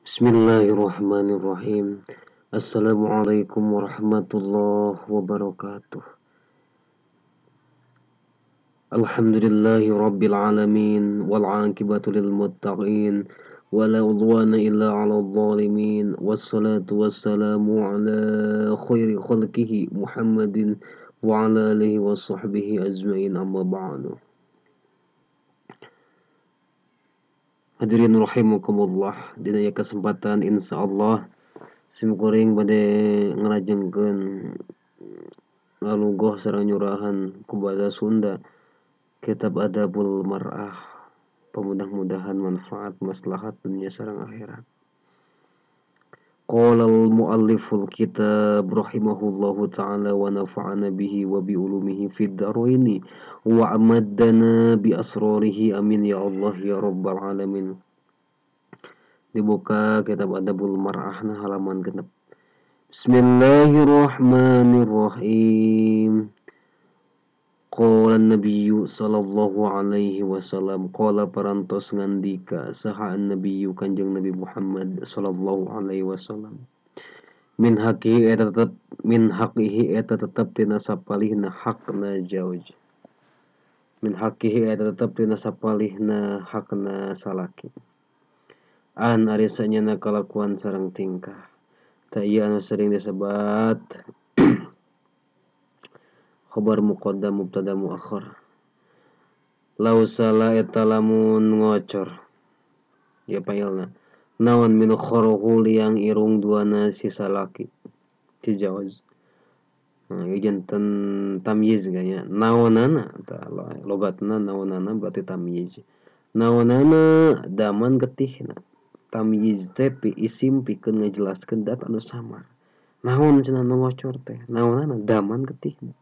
Bismillahirrahmanirrahim. Assalamualaikum warahmatullahi wabarakatuh. Alhamdulillahi rabbil alamin wal aqibatu lil muttaqin wala udwana illa 'alal zalimin wassalatu wassalamu ala khairi khalqihi Muhammadin wa ala alihi washabbihi ajmain amma ba'du. Hadirin rahimakumullah, dina kesempatan insyaallah simkuring bade ngelajengkeun ngalugoh sareng nyurahan ku basa Sunda kitab Adabul Mar'ah. Pamudah-mudahan manfaat maslahat dunia sareng akhirat. Qala al-mualliful kitab rahimahullahu ta'ala wa nafa'ana bihi wa bi ulumihi fid dharaini wa amaddana bi asrarihi amin ya Allah ya rabbal alamin. Dibuka kitab Adabul Mar'ah na halaman genep. Bismillahirrahmanirrahim. Qala an-nabiyyu sallallahu alaihi wasallam, qala parantos ngandika saha an-nabiyyu Kanjeng Nabi Muhammad sallallahu alaihi wasallam, min haqihi eta tetep tina sapalihna hakna zauj. Min haqihi eta tetep tina sapalihna hakna salaki. An ari sanyana kalakuan sareng tingkah. Ta ieu anu sering disebat khabar muqaddam mubtada muakhar. Lausala eta lamun ngocor. Ya pailna. Naon min kharhul yang irung duana si salaki. Si jawaz. Nah, ieu janten tamyiz ganya. Naonana ta logatna naonana berarti tamyiz. Naonana daman getihna. Tamyiz teh pi isim pikeun ngajelaskeun dat anu samar. Naon cenah nu ngocor teh? Naonana daman getihna.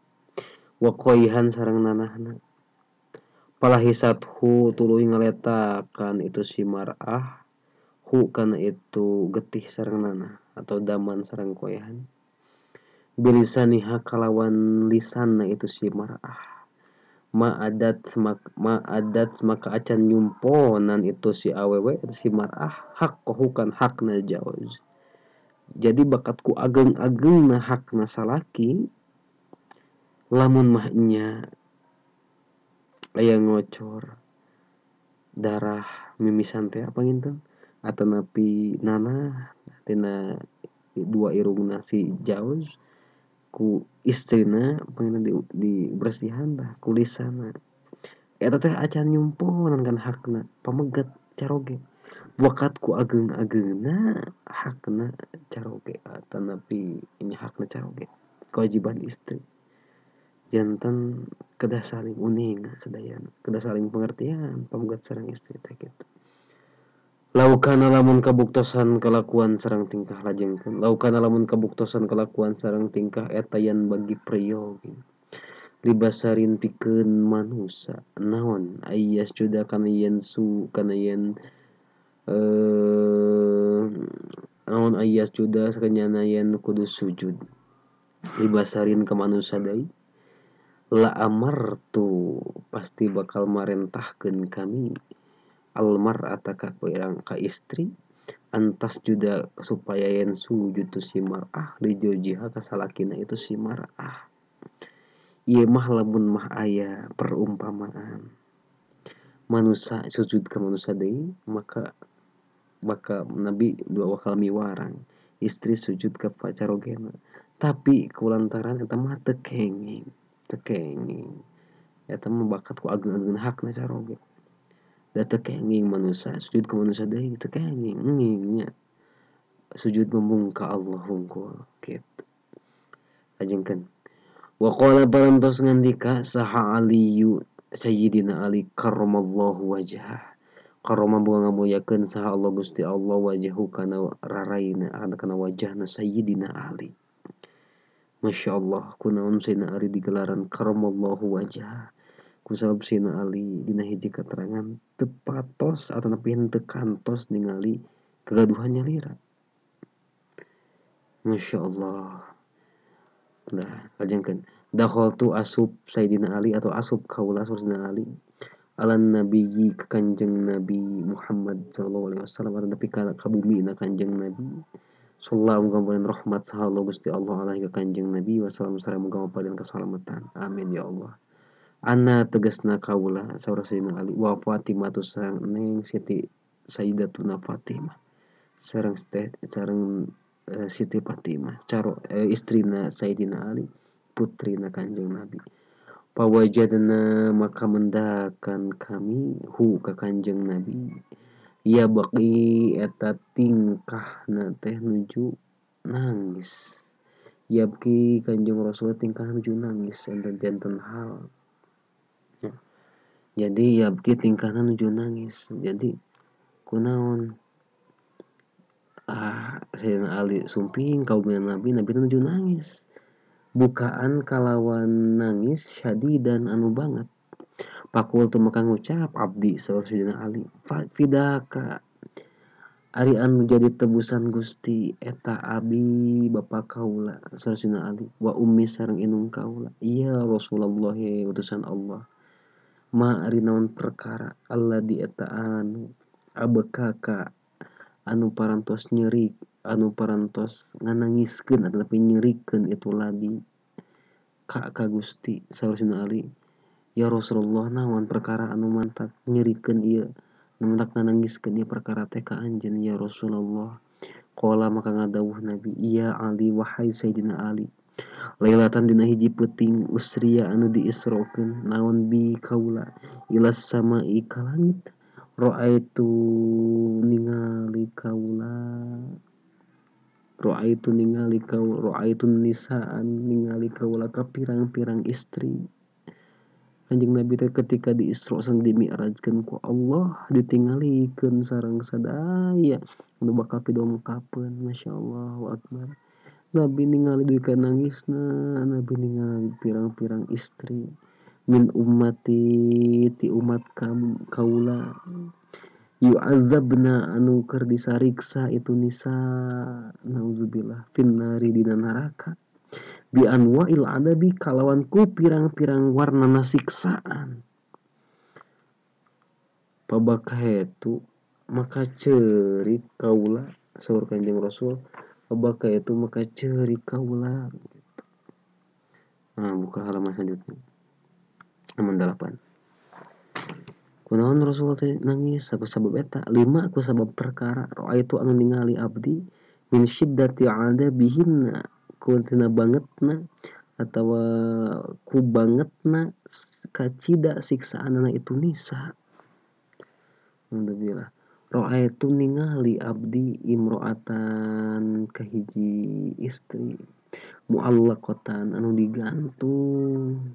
Wa qoihan sareng nanahna. Palahisathu tuluy ngaletakan itu si mar'ah hu kana itu getih sareng nanah atau daman sareng qoihan. Bilisaniha kalawan lisanna itu si mar'ah. Ma'adat maka acan nyumponan itu si awewe itu si mar'ah haqqahu kan hakna jawaz. Jadi bakat ku ageng-agengna hakna salaki lamun mah nya aya ngocor darah mimisan teh apa nginten atanapi nanah tina dua irungna si jawaz ku istrina pengen di bersihan tah kulisana eta teh acan nyumponan kan hakna pamegat caroge wakat ku ageng-agengna hakna caroge atanapi nya hakna caroge kewajiban istri janten kedah saling uning sadayana kedah saling pengertian pamegat sareng istri teh kitu. Laukana lamun kabuktosan kelakuan sareng tingkah lajengkeun. Laukana lamun kabuktosan kelakuan sareng tingkah eta yan bagi prayogi. Libasarin pikeun manusia. Naon ayyas juda kana yen su kana yen naon ayyas juda sakanyana yen kudu sujud. Libasarin ka manusia deui. La amartu pasti bakal marentahkeun kami almar'ata ka ka istri antas juda supaya yen sujud tu si mar'ah li jojiha ka salakina itu si mar'ah. Ieu mah lamun mah aya perumpamaan manusia sujud ka manusia deui maka Nabi dua wakal miwarang istri sujud ka pacarogena tapi kulantaran eta mah teu kenging eta mah bakat ku ageng-ageng hakna caroge da teu kenging manusia sujud ka manusia deui teu kenging nya sujud mung ka Allah hungkul kitu ajengkeun wa qala parantos ngandika saha aliyu sayyidina Ali karramallahu wajhah karrama boga ngamuliakeun saha Allah Gusti Allah wajhahu kana raraina kana wajahna sayyidina Ali. Masya Allah kunaon Sayyidina Ali digelaran karramallahu wajhah kusabab Sayyidina Ali dina hiji keterangan teu patos atanapi henteu kantos ningali kegaduhan nyalira. Masya Allah. Nah, lajengkeun dakhaltu asub Sayyidina Ali atau asub kaula Sayyidina Ali alan nabiyyi ka Kanjeng Nabi Muhammad sallallahu alaihi wasallam atau nepi ka bumi na Kanjeng Nabi. Sallallahu muga rahmat saha Allah Gusti Allah alaihi ka Kanjeng Nabi wasallam sareng muga paling kasalamatan. Amin ya Allah. Ana tegasna kaula saur Sayyidina Ali wa Fatimah tu sareng neng Siti Sayyidatuna Fatimah. Sareng Siti Fatimah istrina Sayyidina Ali putrina Kanjeng Nabi. Pawajadna maka mendakan kami hu ka Kanjeng Nabi ya baki eta tingkahna teh nuju nangis ya baki Kanjeng Rasul tingkah nuju nangis enten hal ya. Jadi ya baki tingkahna nuju nangis jadi kunaon Sayyidina Ali sumping kaum Nabi nuju nangis bukaan kalawan nangis syadidan anu banget. Pakul tu maka ngucap abdi saur Sayyidina Ali fidaka ari anu jadi tebusan Gusti eta abi bapa kaula saur Sayyidina Ali wa ummi sareng indung kaula iya Rasulullah utusan Allah ma ari naon perkara Allah di eta anu abekaka anu parantos nyeri anu parantos nganangiskeun ataupun nyerikeun itu lagi ka Gusti saur Sayyidina Ali ya Rasulullah naon perkara anu mantak nyerikeun ieu anu mantak nganangiskeun ieu perkara teh ka anjeun ya Rasulullah. Qala maka ngadawuh Nabi iya Ali wahai Sayyidina Ali lailatan dina hiji peuting usriya anu diisrokeun naon bi kaula ilas samai ka langit ra'aitu ningali kaula ra'aitu nisaan ningali kaula ka pirang-pirang istri. Kanjeng Nabi teh ketika di Isra sareng di Mi'rajkeun ku Allah ditingalikeun sareng sadaya nu bakal pidongkapeun masyaallah akbar. Nabi ningali duka nangisna Nabi ningali pirang-pirang istri min ummati ti umat kaula yu'adzabna anu keur disariksa itu nisa nauzubillah finnari dina neraka bi anwa'il adabi kalawan ku pirang-pirang warna siksaan pabakahetu maka ceurik kaula saur Kanjeng Rasul pabakahetu maka ceurik kaula. Nah buka halaman selanjutnya halaman 8. Kunaon Rasul teh nangis sabab eta 5 ku sabab perkara ra'aitu anu ningali abdi min syiddati adabihinna ku tina bangetna atawa ku bangetna kacida siksaanna itu nisa. Alhamdulillah. Ra'aitu ningali abdi imro'atan kahiji istri mu'allaqatan anu digantung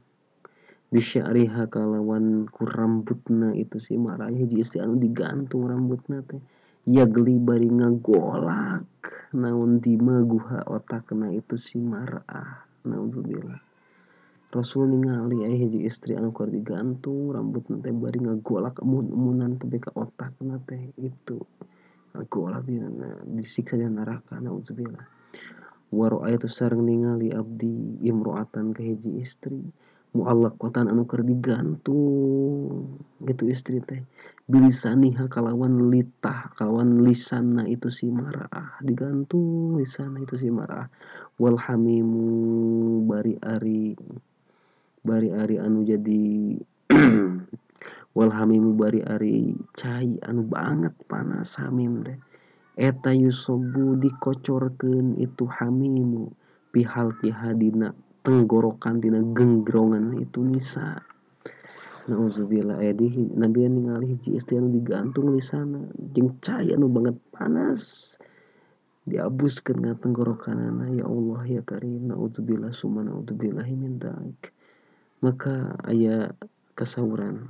bisya'riha kalawan ku rambutna itu si marah hiji istri anu digantung rambutna teh yagli bari ngagolak naon dimaguha otakna itu si marah naudzubillah. Rasul ningali hiji istri anu keur digantung rambutna teh bari ngagolak emun-emunan teh ka otakna teh itu ngagolak disiksa di neraka naudzubillah. Wa ra'aitu sareng ningali abdi imro'atan ka hiji istri mu'allaqatan anu keur digantung gitu istri teh bilisaniha kalawan lisanna itu si marah digantung lisanna itu si marah wal hamimu bari ari anu jadi wal hamimu bari ari cai anu banget panas hamim teh eta yusobu dikocorkeun itu hamimu pihal hadina tenggorokan dina genggrongan itu nisa. Nauzubillah Nabi ningali hiji istri anu digantung lisanna jeung cai anu banget panas diabuskeun ka tenggorokanana ya Allah ya Karim nauzubillah summa nauzubillahi min dzalik. Maka aya kasauran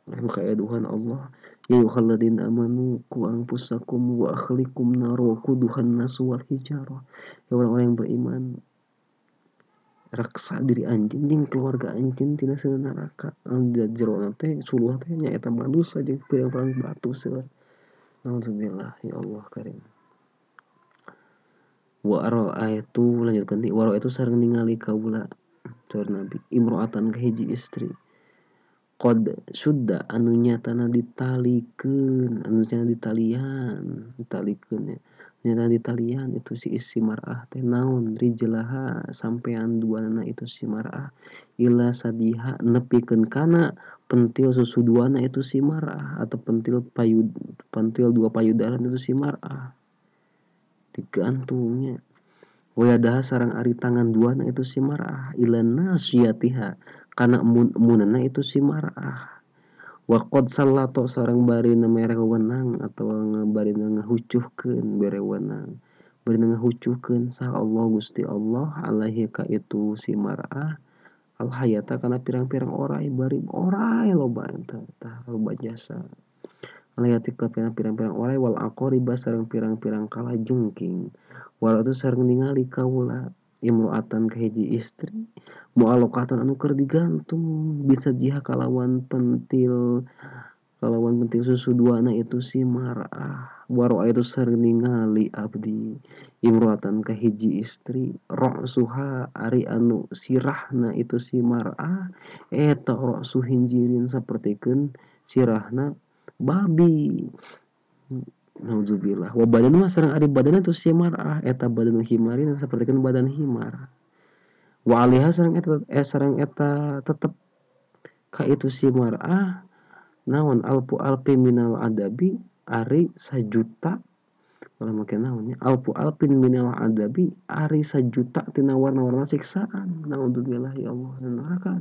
maka aya duhan Allah ya ayyuhalladzina amanu qu anfusakum wa akhlikum nar wa quduhan nas wal hijarah ya orang-orang yang beriman raksa diri anjeun jeung keluarga anjeun tina seuneu neraka anu jerona teh suluh teh nyaeta manusia jeung pirang-pirang batu seueur. Nauzubillah ya Allah Karim. Wa ra'aitu lanjutkeun wa ra'aitu sareng ningali kaula saur Nabi imro'atan ka hiji istri qad sudda anu nyatana ditalikeun, anu nyatana ditalikeun ya. Nyatana ditalian itu si mar'ah teh naon rijlaha sampean duana itu si mar'ah ila sadiha nepikeun kana pentil susu duana itu si mar'ah atau pentil dua payudaran itu si mar'ah digantungnya. Wayadaha sareng ari tangan duana itu si mar'ah ila nasyatiha kana munana itu si mar'ah. Wa qad sallato sareng barina mere wewenang atawa barina ngahucuhkeun bere wewenang. Barina ngahucuhkeun sa Allah Gusti Allah alaihi ka itu si mar'ah al hayata kana pirang-pirang oray bari oray loba eta tah loba jasa. Alayati ka pirang-pirang oray wal aqariba sareng pirang-pirang kalajengking. Wal itu sareng ningali kaula imro'atan ka hiji istri mu'alaqatan anu keur digantung bisa jiha kalawan pentil susu duana itu si mar'ah. Waro itu sareng ningali abdi imro'atan ka hiji istri ra'suha ari anu sirahna itu si mar'ah eta ra'su hinjirin sapertikeun sirahna babi. Nauzubillah. Wa badan mah sareng ari badan itu si mar'ah eta badan himarin sapertikeun badan himar. Wa alaiha sareng eta tetep ka itu si mar'ah naon alfi minal adabi ari sajuta ulah make naon nya alfin minal adabi ari sajuta tina warna-warna siksaan. Naudzubillah ya Allah neraka.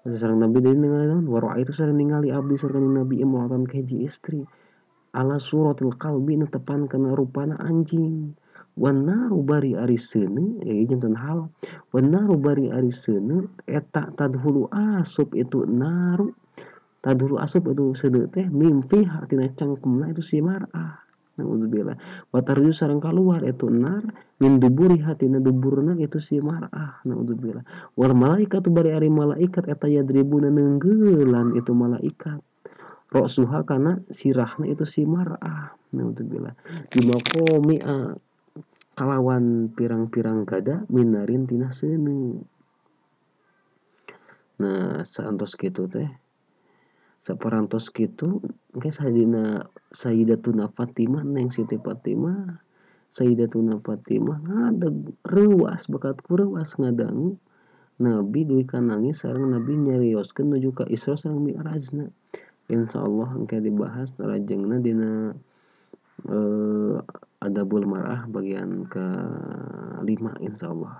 Sareng Nabi deui ningali naon waro itu sareng ningali abdi sareng Nabi imro'atan ka hiji istri ala suratil qalbi netepan kana rupana anjing. Wanaru bari ari seuneu janten hal wanaru bari ari seuneu eta tadhulu asup itu naru tadhulu asup itu seuneu teh mimpiha tina cangkemna itu si mar'ah. Nauzubillah. Wa tarju sareng kaluar itu nar min duburi hatina duburna itu si mar'ah. Nauzubillah. Wal malaikatu bari ari malaikat eta yadribuna neunggeulan itu malaikat ra'suha kana sirahna itu si mar'ah. Nauzubillah. Bimaqomi kalawan pirang-pirang gada minarin tina seuneu. Nah saantos kitu teh saparantos kitu engke sadina Sayyidatuna Fatimah Neng Siti Fatimah Sayyidatuna Fatimah ngadeg reuas bakatku reuas ngadangu Nabi duwi kanangis sareng Nabi nyarioskeun nuju ka Isra sareng Mi'rajna. Insyaallah engke dibahas lajengna dina Adabul Mar'ah bagian ke-5 insyaallah.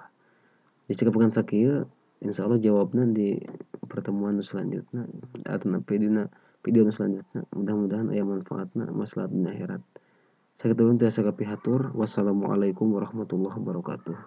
Dicukupkeun sakieu insyaallah jawabna di pertemuan selanjutnya atau dina video selanjutnya. Mudah-mudahan aya manfaatna maslahat dunya akhirat. Sakitu tiasa kapihatur. Wassalamualaikum warahmatullahi wabarakatuh.